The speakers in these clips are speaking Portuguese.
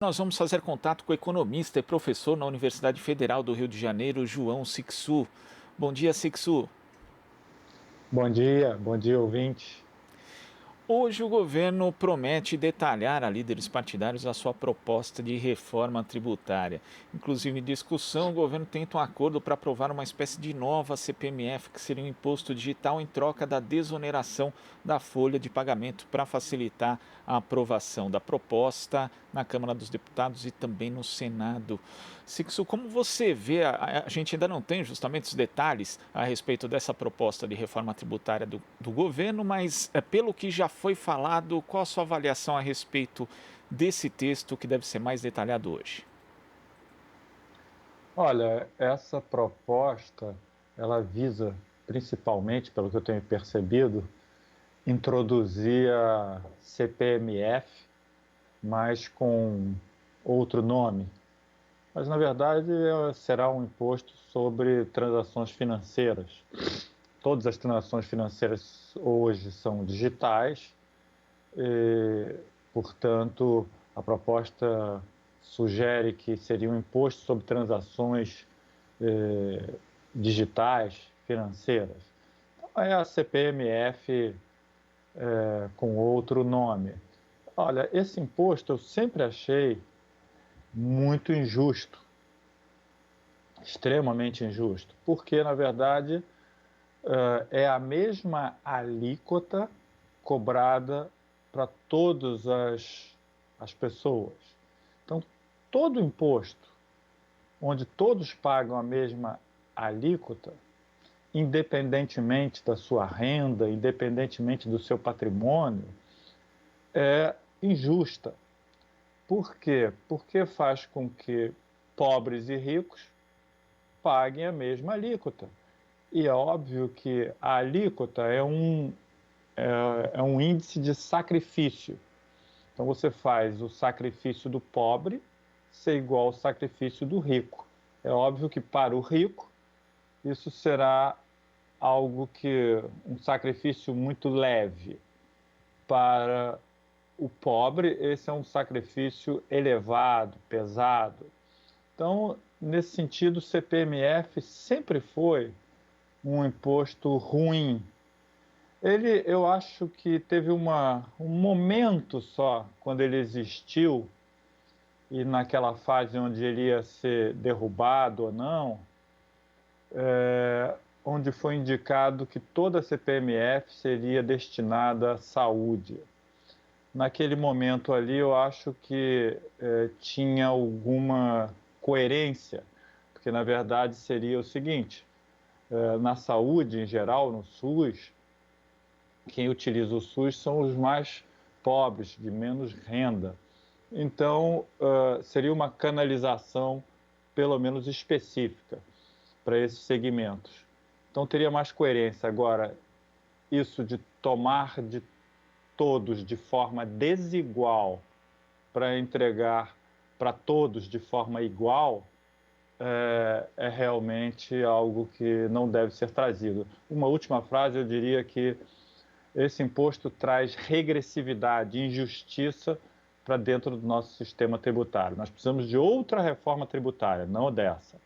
Nós vamos fazer contato com o economista e professor na Universidade Federal do Rio de Janeiro, João Sixu. Bom dia, Sixu. Bom dia, ouvinte. Hoje o governo promete detalhar a líderes partidários a sua proposta de reforma tributária. Inclusive, em discussão, o governo tenta um acordo para aprovar uma espécie de nova CPMF, que seria um imposto digital em troca da desoneração da folha de pagamento, para facilitar a aprovação da proposta na Câmara dos Deputados e também no Senado. Sixo, como você vê, a gente ainda não tem justamente os detalhes a respeito dessa proposta de reforma tributária do governo, mas pelo que já foi falado, qual a sua avaliação a respeito desse texto que deve ser mais detalhado hoje? Olha, essa proposta, ela visa, principalmente, pelo que eu tenho percebido, introduzir a CPMF, mas com outro nome. Mas, na verdade, será um imposto sobre transações financeiras. Todas as transações financeiras hoje são digitais e, portanto, a proposta sugere que seria um imposto sobre transações digitais financeiras. Então, é a CPMF com outro nome. Olha, esse imposto eu sempre achei muito injusto, extremamente injusto, porque, na verdade, é a mesma alíquota cobrada para todas as pessoas. Então, todo imposto onde todos pagam a mesma alíquota, independentemente da sua renda, independentemente do seu patrimônio, é injusta. Por quê? Porque faz com que pobres e ricos paguem a mesma alíquota. E é óbvio que a alíquota é um índice de sacrifício. Então você faz o sacrifício do pobre ser igual ao sacrifício do rico. É óbvio que para o rico isso será algo que um sacrifício muito leve. Para o pobre, esse é um sacrifício elevado, pesado. Então, nesse sentido, o CPMF sempre foi um imposto ruim. Eu acho que teve um momento só, quando ele existiu, e naquela fase onde ele ia ser derrubado ou não, onde foi indicado que toda a CPMF seria destinada à saúde. Naquele momento ali, eu acho que tinha alguma coerência, porque na verdade seria o seguinte: na saúde em geral, no SUS, quem utiliza o SUS são os mais pobres, de menos renda. Então, seria uma canalização, pelo menos específica, para esses segmentos. Então, teria mais coerência. Agora, isso de tomar de todos de forma desigual para entregar para todos de forma igual é realmente algo que não deve ser trazido. Uma última frase, eu diria que esse imposto traz regressividade, injustiça para dentro do nosso sistema tributário. Nós precisamos de outra reforma tributária, não dessa.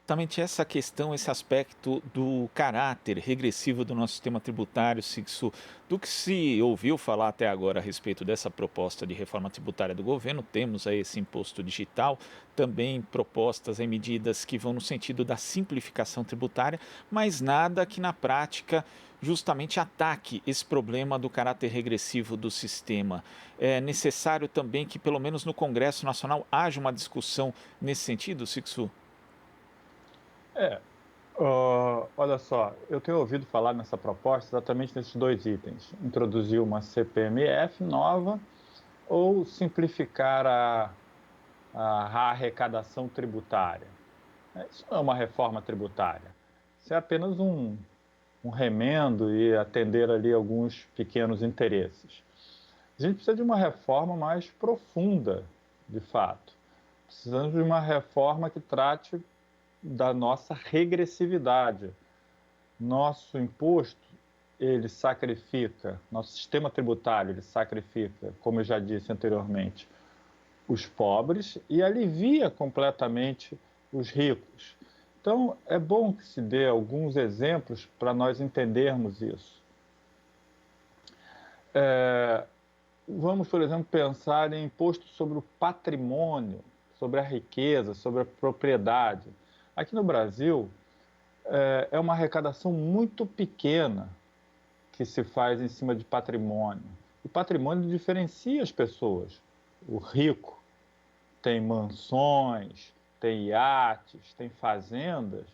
Exatamente essa questão, esse aspecto do caráter regressivo do nosso sistema tributário, Sixu, do que se ouviu falar até agora a respeito dessa proposta de reforma tributária do governo, temos aí esse imposto digital, também propostas em medidas que vão no sentido da simplificação tributária, mas nada que na prática justamente ataque esse problema do caráter regressivo do sistema. É necessário também que, pelo menos no Congresso Nacional, haja uma discussão nesse sentido, Sixu? É, olha só, eu tenho ouvido falar nessa proposta exatamente nesses dois itens: introduzir uma CPMF nova ou simplificar a arrecadação tributária. Isso não é uma reforma tributária, isso é apenas um remendo e atender ali alguns pequenos interesses. A gente precisa de uma reforma mais profunda, de fato. Precisamos de uma reforma que trate da nossa regressividade. Nosso imposto, ele sacrifica, nosso sistema tributário, ele sacrifica, como eu já disse anteriormente, os pobres e alivia completamente os ricos. Então, é bom que se dê alguns exemplos para nós entendermos isso. Vamos, por exemplo, pensar em imposto sobre o patrimônio, sobre a riqueza, sobre a propriedade. Aqui no Brasil, é uma arrecadação muito pequena que se faz em cima de patrimônio. O patrimônio diferencia as pessoas. O rico tem mansões, tem iates, tem fazendas,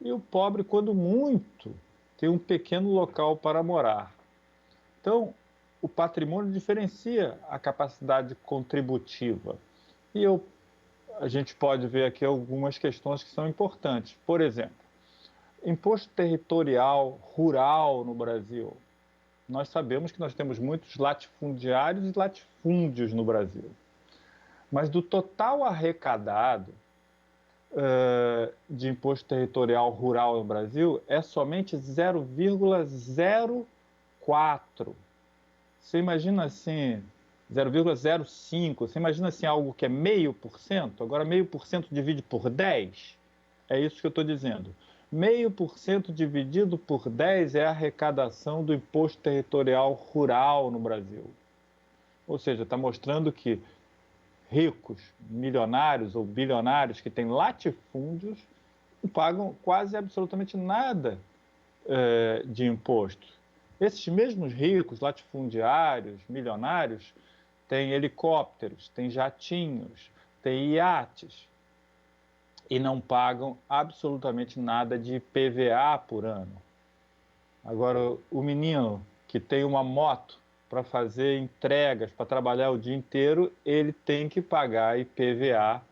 e o pobre, quando muito, tem um pequeno local para morar. Então, o patrimônio diferencia a capacidade contributiva. E a gente pode ver aqui algumas questões que são importantes. Por exemplo, imposto territorial rural no Brasil. Nós sabemos que nós temos muitos latifundiários e latifúndios no Brasil. Mas do total arrecadado de imposto territorial rural no Brasil, é somente 0,04. Você imagina assim, 0,05, você imagina assim algo que é 0,5%, agora 0,5% divide por 10, é isso que eu estou dizendo. 0,5% dividido por 10 é a arrecadação do imposto territorial rural no Brasil. Ou seja, está mostrando que ricos, milionários ou bilionários que têm latifúndios não pagam quase absolutamente nada de imposto. Esses mesmos ricos, latifundiários, milionários, têm helicópteros, têm jatinhos, têm iates e não pagam absolutamente nada de IPVA por ano. Agora, o menino que tem uma moto para fazer entregas, para trabalhar o dia inteiro, ele tem que pagar IPVA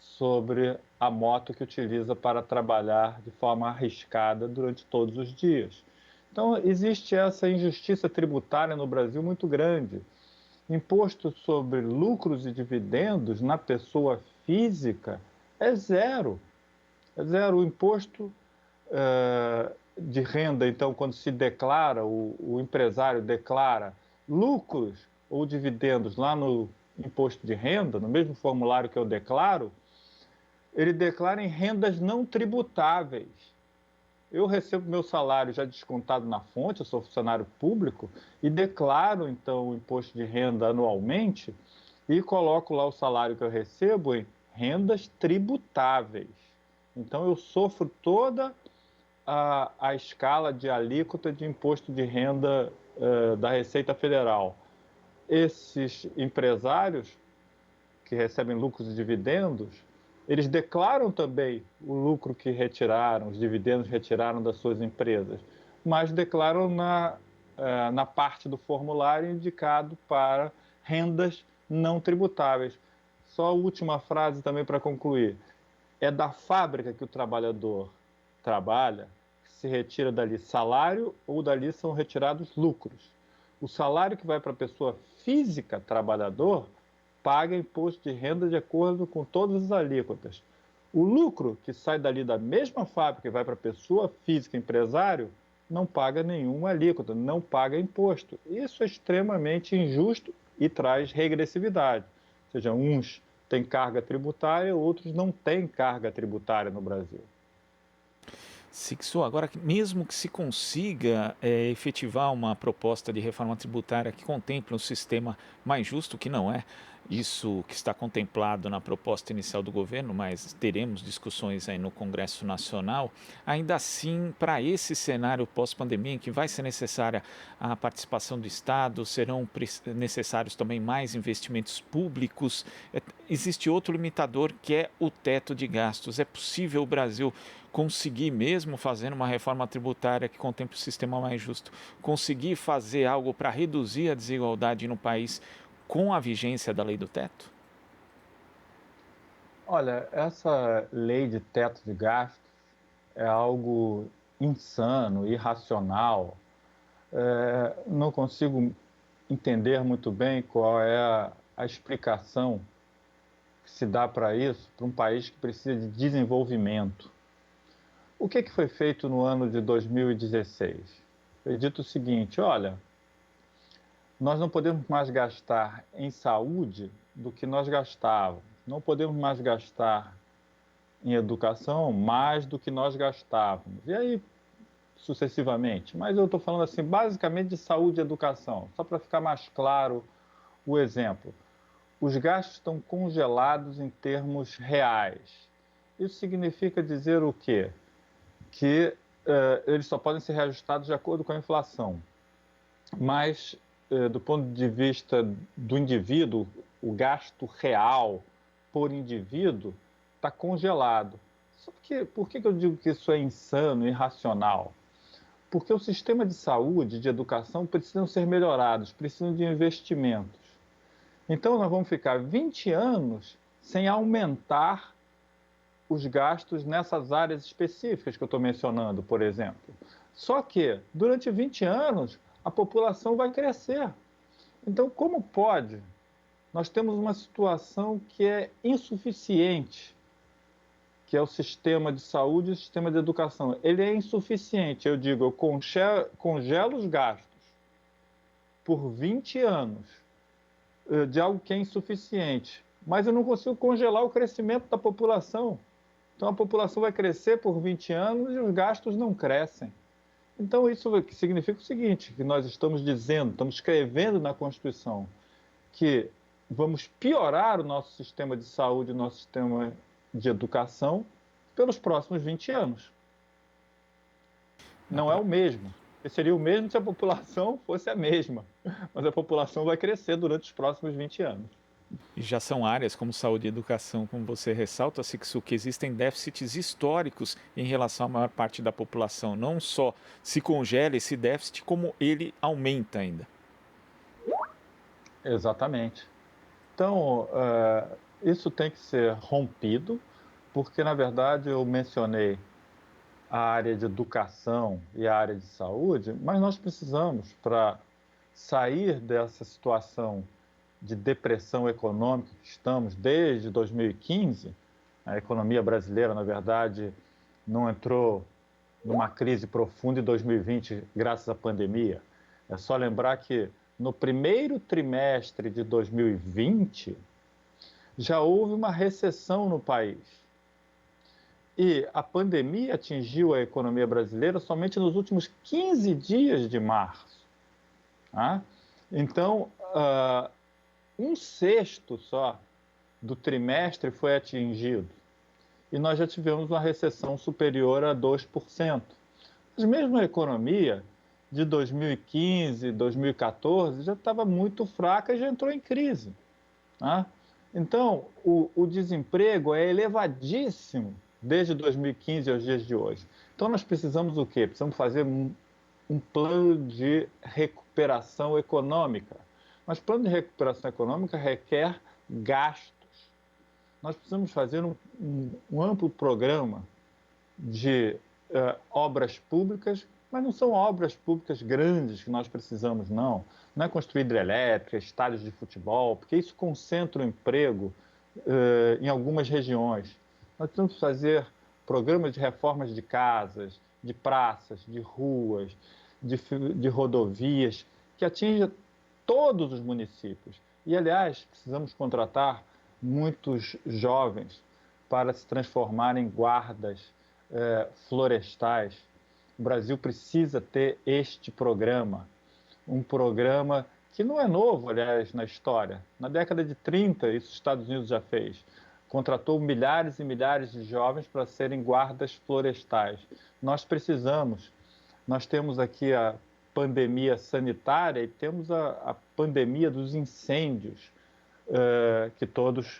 sobre a moto que utiliza para trabalhar de forma arriscada durante todos os dias. Então, existe essa injustiça tributária no Brasil muito grande. Imposto sobre lucros e dividendos na pessoa física é zero. É zero. O imposto de renda, então, quando se declara, o empresário declara lucros ou dividendos lá no imposto de renda, no mesmo formulário que eu declaro, ele declara em rendas não tributáveis. Eu recebo meu salário já descontado na fonte, eu sou funcionário público, e declaro, então, o imposto de renda anualmente e coloco lá o salário que eu recebo em rendas tributáveis. Então, eu sofro toda a escala de alíquota de imposto de renda da Receita Federal. Esses empresários que recebem lucros e dividendos, eles declaram também o lucro que retiraram, os dividendos que retiraram das suas empresas, mas declaram na parte do formulário indicado para rendas não tributáveis. Só a última frase também para concluir. É da fábrica que o trabalhador trabalha, que se retira dali salário ou dali são retirados lucros. O salário que vai para a pessoa física, trabalhador, paga imposto de renda de acordo com todas as alíquotas. O lucro que sai dali da mesma fábrica e vai para a pessoa física, empresário, não paga nenhuma alíquota, não paga imposto. Isso é extremamente injusto e traz regressividade. Ou seja, uns têm carga tributária, outros não têm carga tributária no Brasil. Sixto, agora, mesmo que se consiga efetivar uma proposta de reforma tributária que contemple um sistema mais justo, que não é isso que está contemplado na proposta inicial do governo, mas teremos discussões aí no Congresso Nacional, ainda assim, para esse cenário pós-pandemia, em que vai ser necessária a participação do Estado, serão necessários também mais investimentos públicos, existe outro limitador que é o teto de gastos. É possível o Brasil conseguir, mesmo fazendo uma reforma tributária que contemple o sistema mais justo, conseguir fazer algo para reduzir a desigualdade no país com a vigência da lei do teto? Olha, essa lei de teto de gastos é algo insano, irracional. Não consigo entender muito bem qual é a explicação que se dá para isso, para um país que precisa de desenvolvimento. O que foi feito no ano de 2016? Foi dito o seguinte: olha, nós não podemos mais gastar em saúde do que nós gastávamos. Não podemos mais gastar em educação mais do que nós gastávamos. E aí, sucessivamente. Mas eu estou falando assim, basicamente de saúde e educação, só para ficar mais claro o exemplo. Os gastos estão congelados em termos reais. Isso significa dizer o quê? Que eles só podem ser reajustados de acordo com a inflação. Mas, do ponto de vista do indivíduo, o gasto real por indivíduo está congelado. Só que, por que eu digo que isso é insano, irracional? Porque o sistema de saúde, de educação, precisam ser melhorados, precisam de investimentos. Então, nós vamos ficar 20 anos sem aumentar os gastos nessas áreas específicas que eu estou mencionando, por exemplo. Só que, durante 20 anos, a população vai crescer. Então, como pode? Nós temos uma situação que é insuficiente, que é o sistema de saúde e o sistema de educação. Ele é insuficiente, eu digo, eu congelo os gastos por 20 anos de algo que é insuficiente, mas eu não consigo congelar o crescimento da população. Então a população vai crescer por 20 anos e os gastos não crescem. Então isso significa o seguinte, que nós estamos dizendo, estamos escrevendo na Constituição, que vamos piorar o nosso sistema de saúde, o nosso sistema de educação pelos próximos 20 anos. Não é o mesmo. Seria o mesmo se a população fosse a mesma, mas a população vai crescer durante os próximos 20 anos. E já são áreas como saúde e educação, como você ressalta, Sixu, que existem déficits históricos em relação à maior parte da população. Não só se congela esse déficit, como ele aumenta ainda. Exatamente. Então, isso tem que ser rompido, porque, na verdade, eu mencionei a área de educação e a área de saúde, mas nós precisamos, para sair dessa situação de depressão econômica que estamos desde 2015, a economia brasileira, na verdade, não entrou numa crise profunda em 2020, graças à pandemia. É só lembrar que no primeiro trimestre de 2020, já houve uma recessão no país. E a pandemia atingiu a economia brasileira somente nos últimos 15 dias de março. Tá? Então, um sexto só do trimestre foi atingido. E nós já tivemos uma recessão superior a 2%. Mas mesmo a economia de 2015, 2014 já estava muito fraca e já entrou em crise. Tá? Então, o desemprego é elevadíssimo desde 2015 aos dias de hoje. Então, nós precisamos o quê? Precisamos fazer um plano de recuperação econômica. Mas plano de recuperação econômica requer gastos. Nós precisamos fazer um amplo programa de obras públicas, mas não são obras públicas grandes que nós precisamos, não. Não é construir hidrelétricas, estádios de futebol, porque isso concentra o emprego em algumas regiões. Nós precisamos fazer programas de reformas de casas, de praças, de ruas, de rodovias, que atinja todos os municípios. E, aliás, precisamos contratar muitos jovens para se transformarem em guardas florestais. O Brasil precisa ter este programa, um programa que não é novo, aliás, na história. Na década de 30, isso os Estados Unidos já fez. Contratou milhares e milhares de jovens para serem guardas florestais. Nós temos aqui a pandemia sanitária e temos a pandemia dos incêndios, que todos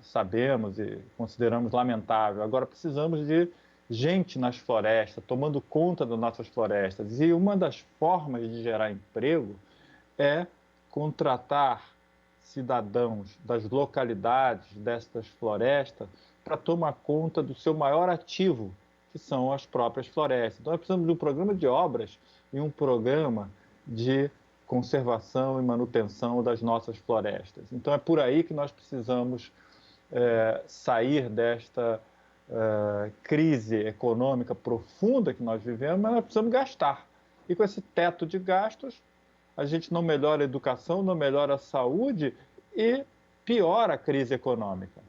sabemos e consideramos lamentável. Agora precisamos de gente nas florestas, tomando conta das nossas florestas. E uma das formas de gerar emprego é contratar cidadãos das localidades destas florestas para tomar conta do seu maior ativo, que são as próprias florestas. Então, nós precisamos de um programa de obras e um programa de conservação e manutenção das nossas florestas. Então, é por aí que nós precisamos sair desta crise econômica profunda que nós vivemos, mas nós precisamos gastar. E com esse teto de gastos, a gente não melhora a educação, não melhora a saúde e piora a crise econômica.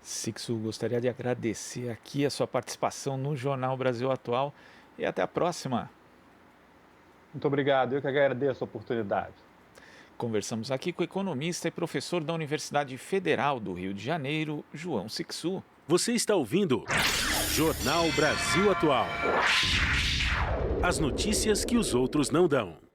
Sixu, gostaria de agradecer aqui a sua participação no Jornal Brasil Atual e até a próxima. Muito obrigado, eu que agradeço a oportunidade. Conversamos aqui com o economista e professor da Universidade Federal do Rio de Janeiro, João Sixu. Você está ouvindo Jornal Brasil Atual. As notícias que os outros não dão.